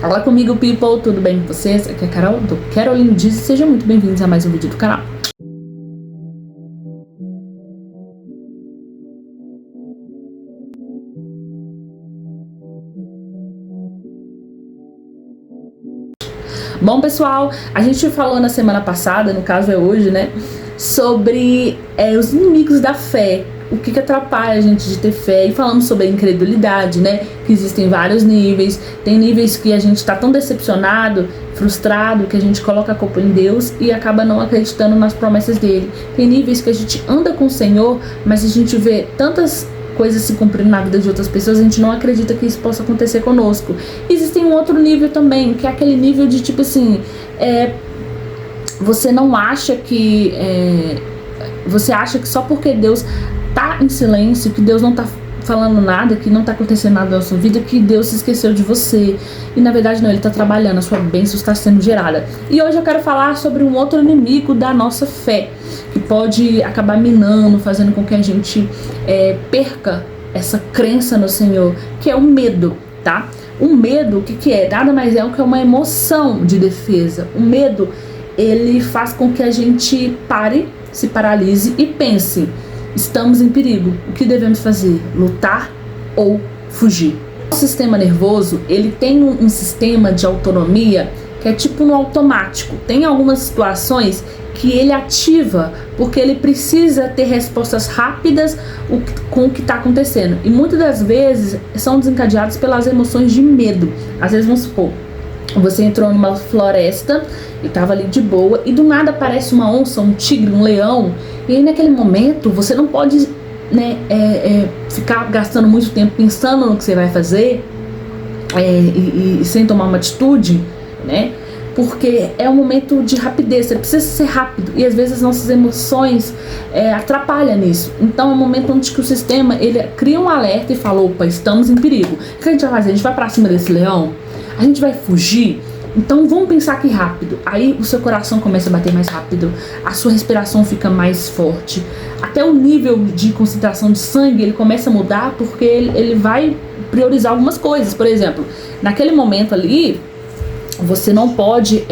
Olá comigo, people, tudo bem com vocês? Aqui é a Carol do Caroline Diz e sejam muito bem-vindos a mais um vídeo do canal. Bom, pessoal, a gente falou na semana passada, no caso é hoje, né, sobre os inimigos da fé, o que atrapalha a gente de ter fé, e falamos sobre a incredulidade, né, que existem vários níveis. Tem níveis que a gente tá tão decepcionado, frustrado, que a gente coloca a culpa em Deus e acaba não acreditando nas promessas dele. Tem níveis que a gente anda com o Senhor, mas a gente vê tantas coisas se cumprindo na vida de outras pessoas, a gente não acredita que isso possa acontecer conosco. Existe um outro nível também, que é aquele nível de tipo assim, você não acha que você acha que só porque Deus tá em silêncio, que Deus não tá falando nada, que não tá acontecendo nada na sua vida, que Deus se esqueceu de você. E na verdade não, Ele tá trabalhando, a sua bênção está sendo gerada. E hoje eu quero falar sobre um outro inimigo da nossa fé, que pode acabar minando, fazendo com que a gente perca essa crença no Senhor, que é o medo, tá? O medo, o que é? Nada mais é do que uma emoção de defesa. O medo, ele faz com que a gente pare, se paralise e pense: estamos em perigo, o que devemos fazer? Lutar ou fugir? O sistema nervoso, ele tem um sistema de autonomia que é tipo no automático. Tem algumas situações que ele ativa porque ele precisa ter respostas rápidas com o que está acontecendo. E muitas das vezes são desencadeados pelas emoções de medo. Às vezes, vamos supor, você entrou numa floresta e estava ali de boa e do nada aparece uma onça, um tigre, um leão. E aí naquele momento você não pode, né, ficar gastando muito tempo pensando no que você vai fazer e sem tomar uma atitude, né? Porque é um momento de rapidez, você precisa ser rápido e às vezes as nossas emoções atrapalham nisso. Então é um momento onde que o sistema ele cria um alerta e fala: opa, estamos em perigo. O que a gente vai fazer? A gente vai pra cima desse leão? A gente vai fugir? Então vamos pensar aqui rápido. Aí o seu coração começa a bater mais rápido, a sua respiração fica mais forte, até o nível de concentração de sangue ele começa a mudar, porque ele vai priorizar algumas coisas. Por exemplo, naquele momento ali você não pode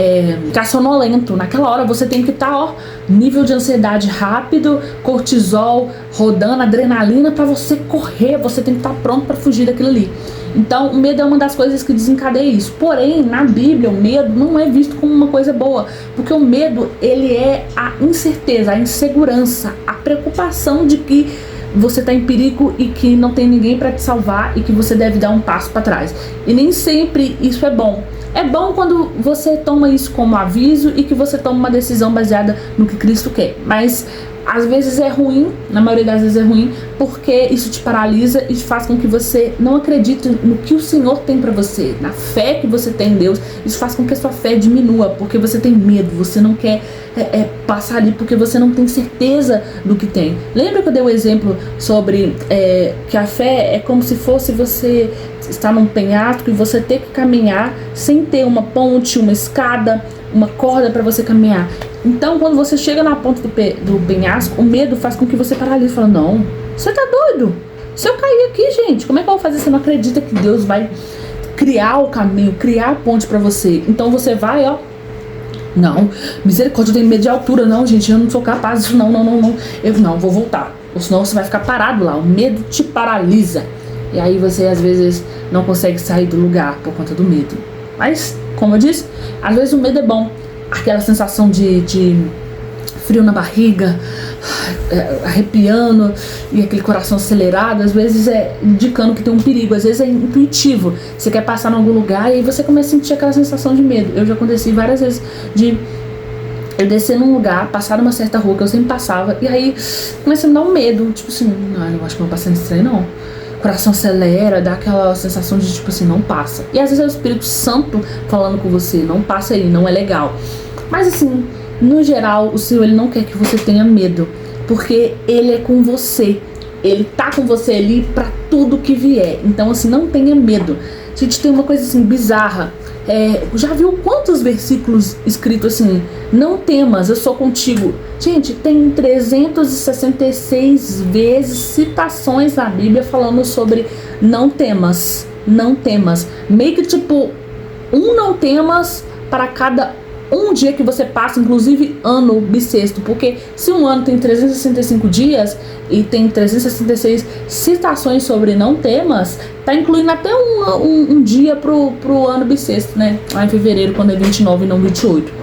ficar sonolento. Naquela hora você tem que estar, nível de ansiedade rápido, cortisol rodando, adrenalina para você correr. Você tem que estar pronto para fugir daquilo ali. Então o medo é uma das coisas que desencadeia isso. Porém, na Bíblia, o medo não é visto como uma coisa boa, porque o medo ele é a incerteza, a insegurança, a preocupação de que você está em perigo e que não tem ninguém para te salvar e que você deve dar um passo para trás. E nem sempre isso é bom. É bom quando você toma isso como aviso e que você toma uma decisão baseada no que Cristo quer. Mas às vezes é ruim, na maioria das vezes é ruim, porque isso te paralisa e faz com que você não acredite no que o Senhor tem pra você, na fé que você tem em Deus. Isso faz com que a sua fé diminua, porque você tem medo, você não quer passar ali, porque você não tem certeza do que tem. Lembra que eu dei um exemplo sobre que a fé é como se fosse você estar num penhasco e você ter que caminhar sem ter uma ponte, uma escada, uma corda para você caminhar. Então quando você chega na ponta do penhasco, o medo faz com que você paralise e fala: não, você tá doido? Se eu cair aqui, gente, como é que eu vou fazer? Você não acredita que Deus vai criar o caminho, criar a ponte para você. Então você vai, não, misericórdia, eu tenho medo de altura. Não, gente, eu não sou capaz disso, não. Eu não, vou voltar, ou senão você vai ficar parado lá. O medo te paralisa. E aí você às vezes não consegue sair do lugar por conta do medo. Mas, como eu disse, às vezes o medo é bom. Aquela sensação de frio na barriga, arrepiando e aquele coração acelerado, às vezes é indicando que tem um perigo, às vezes é intuitivo. Você quer passar em algum lugar e aí você começa a sentir aquela sensação de medo. Eu já aconteci várias vezes de eu descer num lugar, passar numa certa rua que eu sempre passava, e aí começa a me dar um medo, tipo assim, não, eu acho que não vou passar nesse trem não. O coração acelera, dá aquela sensação de tipo assim, não passa. E às vezes é o Espírito Santo falando com você: não passa aí, não é legal. Mas assim, no geral, o Senhor ele não quer que você tenha medo, porque Ele é com você. Ele tá com você ali pra tudo que vier. Então assim, não tenha medo. A gente tem uma coisa assim bizarra. Já viu quantos versículos escritos assim: não temas, eu sou contigo? Gente, tem 366 vezes citações na Bíblia falando sobre não temas, não temas. Meio que tipo um não temas para cada um dia que você passa, inclusive ano bissexto, porque se um ano tem 365 dias e tem 366 citações sobre não temas, tá incluindo até um dia pro ano bissexto, né? Lá em fevereiro, quando é 29 e não 28.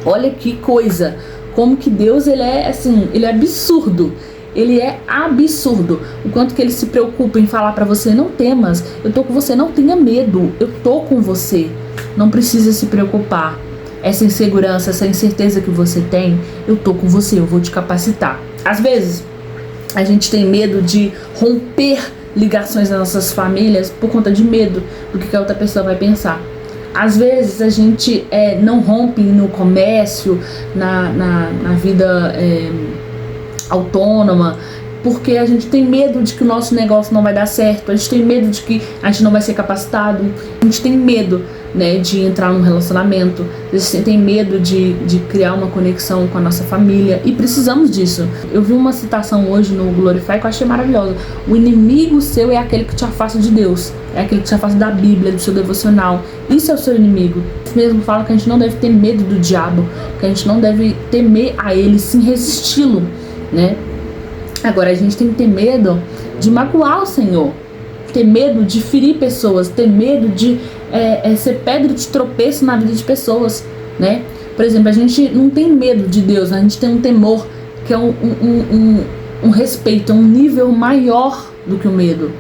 Olha que coisa, como que Deus, ele é assim, ele é absurdo. Ele é absurdo. O quanto que ele se preocupa em falar pra você: não temas, eu tô com você, não tenha medo, eu tô com você. Não precisa se preocupar. Essa insegurança, essa incerteza que você tem, eu tô com você, eu vou te capacitar. Às vezes, a gente tem medo de romper ligações nas nossas famílias por conta de medo do que a outra pessoa vai pensar. Às vezes, a gente não rompe no comércio, na vida autônoma, porque a gente tem medo de que o nosso negócio não vai dar certo, a gente tem medo de que a gente não vai ser capacitado, a gente tem medo, né, de entrar num relacionamento, a gente tem medo de criar uma conexão com a nossa família, e precisamos disso. Eu vi uma citação hoje no Glorify que eu achei maravilhosa: o inimigo seu é aquele que te afasta de Deus, é aquele que te afasta da Bíblia, do seu devocional. Isso é o seu inimigo. Mesmo fala que a gente não deve ter medo do diabo, que a gente não deve temer a ele, sim resisti-lo, né? Agora, a gente tem que ter medo de magoar o Senhor, ter medo de ferir pessoas, ter medo de ser pedra de tropeço na vida de pessoas, né? Por exemplo, a gente não tem medo de Deus, a gente tem um temor, que é um respeito, um nível maior do que o medo.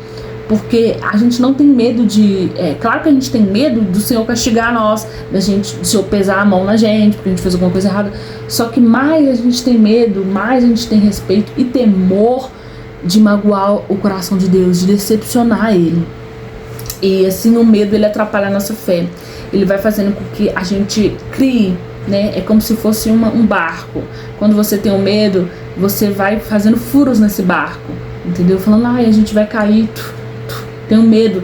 Porque a gente não tem medo de... claro que a gente tem medo do Senhor castigar nós, do Senhor pesar a mão na gente, porque a gente fez alguma coisa errada. Só que mais a gente tem medo, mais a gente tem respeito e temor de magoar o coração de Deus, de decepcionar Ele. E assim, o medo, ele atrapalha a nossa fé. Ele vai fazendo com que a gente crie, né? É como se fosse um barco. Quando você tem um medo, você vai fazendo furos nesse barco, entendeu? Falando: ai, a gente vai cair... Tenho medo.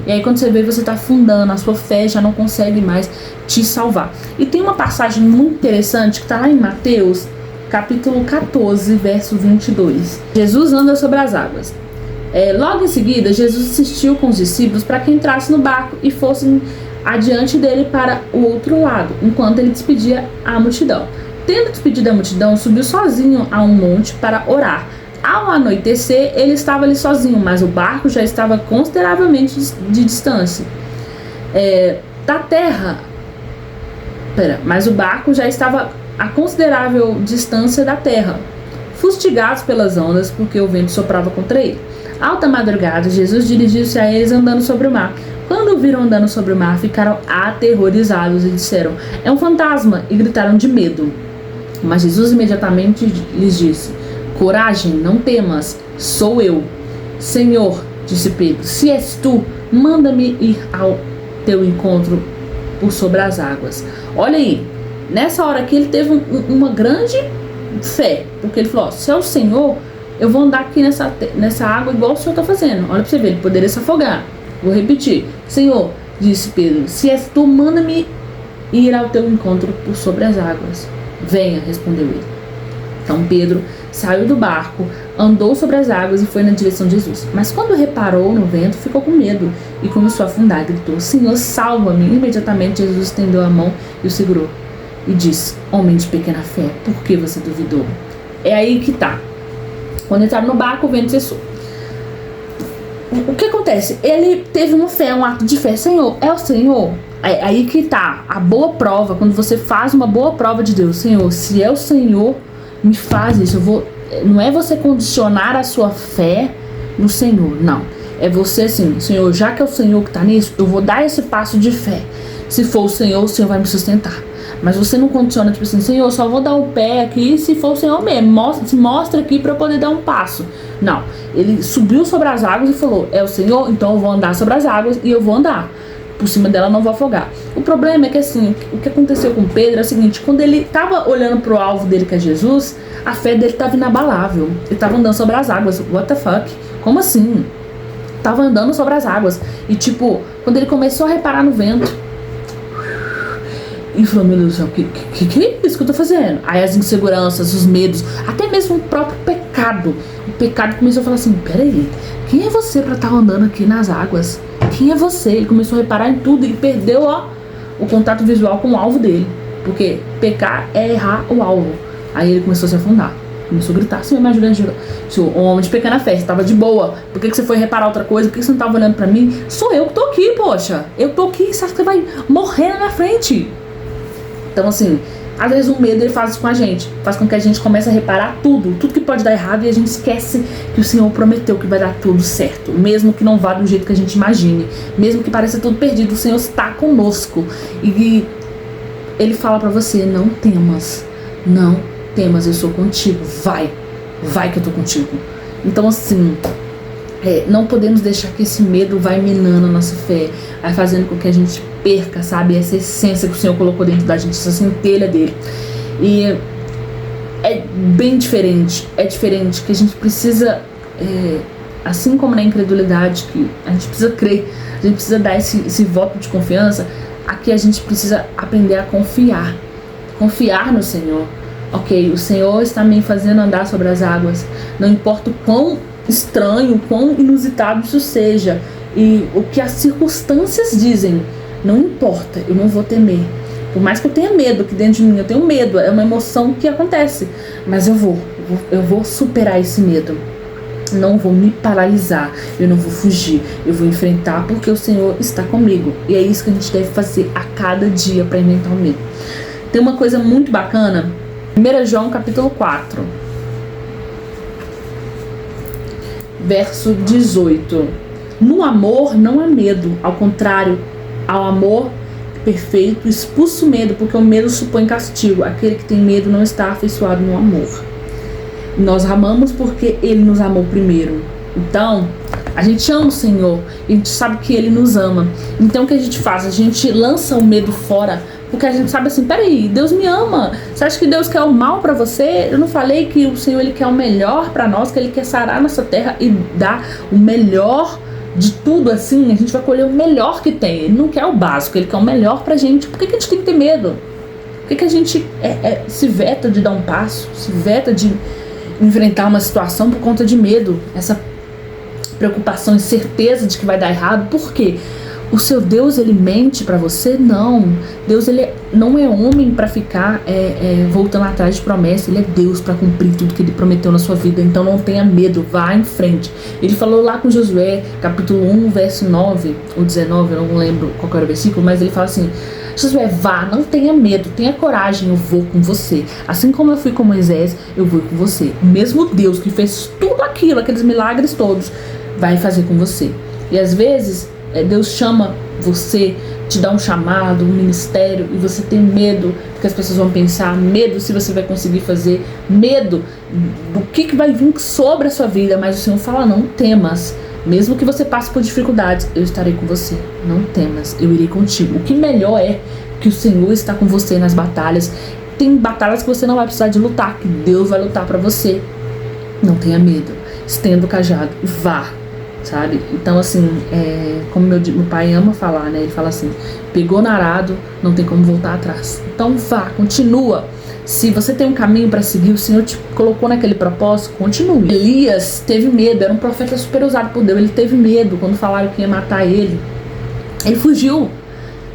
E aí quando você vê, você tá afundando, a sua fé já não consegue mais te salvar. E tem uma passagem muito interessante que tá lá em Mateus, capítulo 14, verso 22. Jesus anda sobre as águas. Logo em seguida, Jesus insistiu com os discípulos para que entrassem no barco e fossem adiante dele para o outro lado, enquanto ele despedia a multidão. Tendo despedido a multidão, subiu sozinho a um monte para orar. Ao anoitecer, ele estava ali sozinho, mas o barco já estava consideravelmente de distância da terra. Mas o barco já estava a considerável distância da terra, fustigados pelas ondas, porque o vento soprava contra ele. Alta madrugada, Jesus dirigiu-se a eles andando sobre o mar. Quando o viram andando sobre o mar, ficaram aterrorizados e disseram: é um fantasma, e gritaram de medo. Mas Jesus imediatamente lhes disse: coragem, não temas, sou eu. Senhor, disse Pedro, se és tu, manda-me ir ao teu encontro por sobre as águas. Olha aí, nessa hora aqui ele teve uma grande fé, porque ele falou: se é o Senhor, eu vou andar aqui nessa água igual o Senhor está fazendo. Olha para você ver, ele poderia se afogar. Vou repetir: Senhor, disse Pedro, se és tu, manda-me ir ao teu encontro por sobre as águas. Venha, respondeu ele. Então Pedro saiu do barco, andou sobre as águas e foi na direção de Jesus. Mas quando reparou no vento, ficou com medo e começou a afundar. Gritou: Senhor, salva-me. Imediatamente Jesus estendeu a mão e o segurou e disse: homem de pequena fé, por que você duvidou? É aí que tá. Quando entraram no barco, o vento cessou. O que acontece? Ele teve uma fé, um ato de fé. Senhor, é o Senhor? É aí que tá a boa prova, quando você faz uma boa prova de Deus. Senhor, se é o Senhor, me faz isso. Não é você condicionar a sua fé no Senhor, não. É você assim: Senhor, já que é o Senhor que tá nisso, eu vou dar esse passo de fé. Se for o Senhor vai me sustentar. Mas você não condiciona, tipo assim: Senhor, só vou dar um pé aqui se for o Senhor mesmo. Mostra aqui para eu poder dar um passo. Não. Ele subiu sobre as águas e falou: é o Senhor, então eu vou andar sobre as águas e eu vou andar. Por cima dela, não vou afogar. O problema é que assim, o que aconteceu com Pedro é o seguinte: quando ele estava olhando pro alvo dele, que é Jesus, a fé dele estava inabalável. Ele estava andando sobre as águas. What the fuck? Como assim? Tava andando sobre as águas. E tipo, quando ele começou a reparar no vento, e falou: meu Deus do céu, que é isso que eu tô fazendo? Aí as inseguranças, os medos, até mesmo o próprio pecado. O pecado começou a falar assim: peraí, quem é você pra estar andando aqui nas águas? quem é você? Ele começou a reparar em tudo e perdeu, o contato visual com o alvo dele. Porque pecar é errar o alvo. Aí ele começou a se afundar. Começou a gritar, Senhor, me ajuda, me ajuda. O homem de pequena fé, você tava de boa. Por que você foi reparar outra coisa? Por que você não tava olhando pra mim? Sou eu que tô aqui, poxa. Eu tô aqui, você acha que você vai morrer na minha frente? Então, assim, às vezes o medo ele faz isso com a gente. Faz com que a gente comece a reparar tudo que pode dar errado, e a gente esquece que o Senhor prometeu que vai dar tudo certo. Mesmo que não vá do jeito que a gente imagine. Mesmo que pareça tudo perdido, o Senhor está conosco. E Ele fala pra você, não temas. Não temas, eu sou contigo. Vai que eu tô contigo. Então, assim, não podemos deixar que esse medo vai minando a nossa fé, vai fazendo com que a gente perca, sabe, essa essência que o Senhor colocou dentro da gente, essa centelha dele. E é bem diferente, que a gente precisa, assim como na incredulidade, que a gente precisa crer, a gente precisa dar esse voto de confiança, aqui a gente precisa aprender a confiar no Senhor. Ok, o Senhor está me fazendo andar sobre as águas, não importa o quão estranho, quão inusitado isso seja, e o que as circunstâncias dizem, não importa, eu não vou temer. Por mais que eu tenha medo, que dentro de mim eu tenho medo, é uma emoção que acontece, mas eu vou superar esse medo. Não vou me paralisar, eu não vou fugir, eu vou enfrentar, porque o Senhor está comigo. E é isso que a gente deve fazer a cada dia para enfrentar o medo. Tem uma coisa muito bacana, 1 João capítulo 4, verso 18. No amor não há medo, ao contrário, ao amor perfeito expulsa o medo, porque o medo supõe castigo. Aquele que tem medo não está afeiçoado no amor. Nós amamos porque Ele nos amou primeiro. Então, a gente ama o Senhor, a gente sabe que Ele nos ama. Então o que a gente faz? A gente lança o medo fora, porque a gente sabe assim, peraí, Deus me ama. Você acha que Deus quer o mal pra você? Eu não falei que o Senhor Ele quer o melhor pra nós, que Ele quer sarar nossa terra e dar o melhor de tudo, assim, a gente vai colher o melhor que tem. Ele não quer o básico, Ele quer o melhor pra gente. Por que a gente tem que ter medo? Por que a gente se veta de dar um passo, se veta de enfrentar uma situação por conta de medo, essa preocupação e certeza de que vai dar errado? Por quê? O seu Deus, Ele mente pra você? Não. Deus, Ele não é homem pra ficar voltando atrás de promessa. Ele é Deus pra cumprir tudo que Ele prometeu na sua vida. Então não tenha medo, vá em frente. Ele falou lá com Josué, capítulo 1, verso 9 ou 19, eu não lembro qual era o versículo, mas ele fala assim, Josué, vá, não tenha medo, tenha coragem, eu vou com você. Assim como eu fui com Moisés, eu vou com você. O mesmo Deus que fez tudo aquilo, aqueles milagres todos, vai fazer com você. E às vezes Deus chama você, te dá um chamado, um ministério, e você tem medo do que as pessoas vão pensar, medo se você vai conseguir fazer, medo do que vai vir sobre a sua vida, mas o Senhor fala, não temas, mesmo que você passe por dificuldades, eu estarei com você, não temas, eu irei contigo. O que melhor é que o Senhor está com você nas batalhas. Tem batalhas que você não vai precisar de lutar, que Deus vai lutar pra você. Não tenha medo, estenda o cajado e vá. Sabe? Então, assim, como meu pai ama falar, né? Ele fala assim, pegou no arado, não tem como voltar atrás. Então vá, continua. Se você tem um caminho para seguir, o Senhor te colocou naquele propósito, continue. Elias teve medo, era um profeta super usado por Deus. Ele teve medo quando falaram que ia matar ele. Ele fugiu,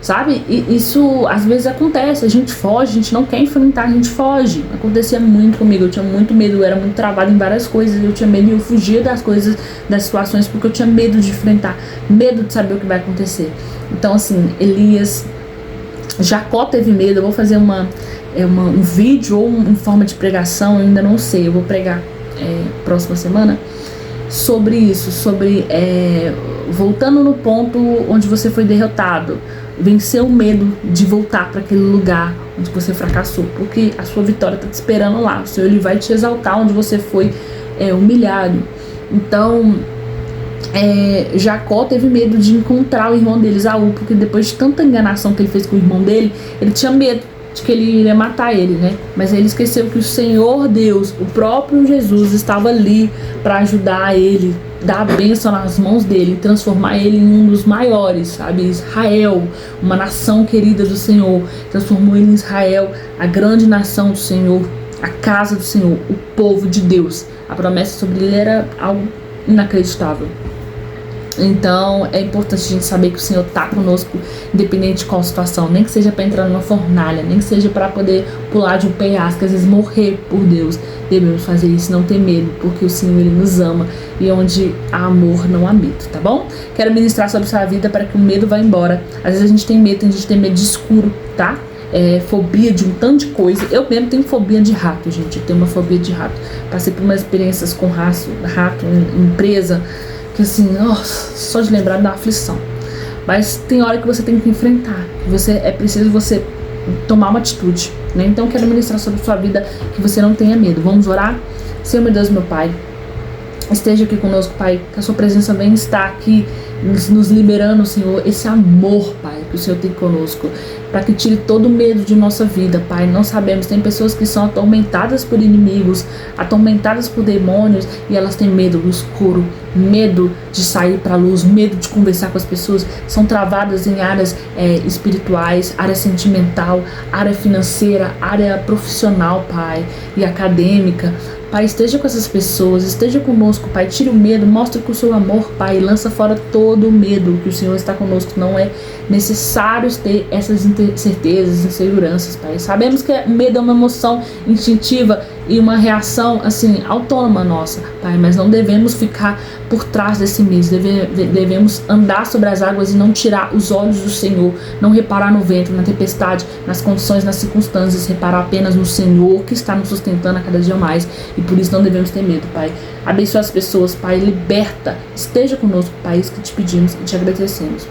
sabe? E isso às vezes acontece, a gente foge, a gente não quer enfrentar, a gente foge. Acontecia muito comigo, eu tinha muito medo, eu era muito travada em várias coisas, eu tinha medo e eu fugia das coisas, das situações, porque eu tinha medo de enfrentar, medo de saber o que vai acontecer. Então, assim, Elias, Jacó teve medo. Eu vou fazer um vídeo ou em forma de pregação, eu ainda não sei, eu vou pregar próxima semana sobre isso, sobre voltando no ponto onde você foi derrotado, vencer o medo de voltar para aquele lugar onde você fracassou, porque a sua vitória está te esperando lá. O Senhor, Ele vai te exaltar onde você foi humilhado. Então Jacó teve medo de encontrar o irmão dele, Esaú, porque depois de tanta enganação que ele fez com o irmão dele, ele tinha medo de que ele iria matar ele, né? Mas ele esqueceu que o Senhor Deus, o próprio Jesus, estava ali para ajudar ele, dar a bênção nas mãos dele, transformar ele em um dos maiores, sabe? Israel, uma nação querida do Senhor, transformou ele em Israel, a grande nação do Senhor, a casa do Senhor, o povo de Deus. A promessa sobre ele era algo inacreditável. Então é importante a gente saber que o Senhor está conosco, independente de qual situação, nem que seja para entrar numa fornalha, nem que seja para poder pular de um penhasco, às vezes morrer por Deus. Devemos fazer isso, não ter medo, porque o Senhor Ele nos ama, e onde há amor não há medo, tá bom? Quero ministrar sobre a sua vida para que o medo vá embora. Às vezes a gente tem medo, de escuro, tá? Fobia de um tanto de coisa. Eu mesmo tenho fobia de rato, gente. Eu tenho uma fobia de rato. Passei por umas experiências com rato em empresa, que assim, nossa, só de lembrar dá aflição. Mas tem hora que você tem que enfrentar. É preciso você tomar uma atitude, né? Então eu quero ministrar sobre a sua vida que você não tenha medo. Vamos orar? Senhor, meu Deus, meu Pai, esteja aqui conosco, Pai, que a sua presença venha estar aqui nos liberando, Senhor, esse amor, Pai, que o Senhor tem conosco, para que tire todo o medo de nossa vida, Pai. Não sabemos, tem pessoas que são atormentadas por inimigos, atormentadas por demônios, e elas têm medo do escuro, medo de sair para a luz, medo de conversar com as pessoas, são travadas em áreas espirituais, área sentimental, área financeira, área profissional, Pai, e acadêmica. Pai, esteja com essas pessoas, esteja conosco, Pai, tire o medo, mostre com o seu amor, Pai, lança fora todo o medo, que o Senhor está conosco. Não é necessário ter essas incertezas, inseguranças, Pai. Sabemos que o medo é uma emoção instintiva e uma reação, assim, autônoma nossa, Pai, mas não devemos ficar por trás desse medo, devemos andar sobre as águas e não tirar os olhos do Senhor, não reparar no vento, na tempestade, nas condições, nas circunstâncias, reparar apenas no Senhor que está nos sustentando a cada dia mais, e por isso não devemos ter medo, Pai. Abençoa as pessoas, Pai, liberta, esteja conosco, Pai, isso que te pedimos e te agradecemos.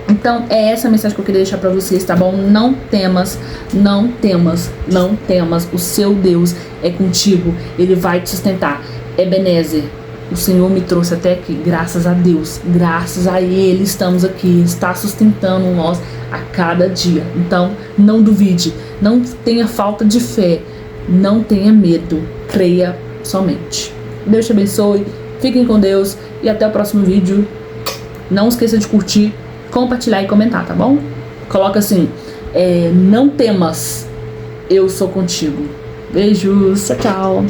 Então é essa a mensagem que eu queria deixar pra vocês, tá bom? Não temas, não temas, não temas. O seu Deus é contigo, Ele vai te sustentar. Ebenezer, o Senhor me trouxe até aqui, graças a Deus, graças a Ele estamos aqui, está sustentando nós a cada dia. Então não duvide, não tenha falta de fé, não tenha medo, creia somente. Deus te abençoe, fiquem com Deus e até o próximo vídeo. Não esqueça de curtir, compartilhar e comentar, tá bom? Coloca assim, não temas, eu sou contigo. Beijos, tchau, tchau.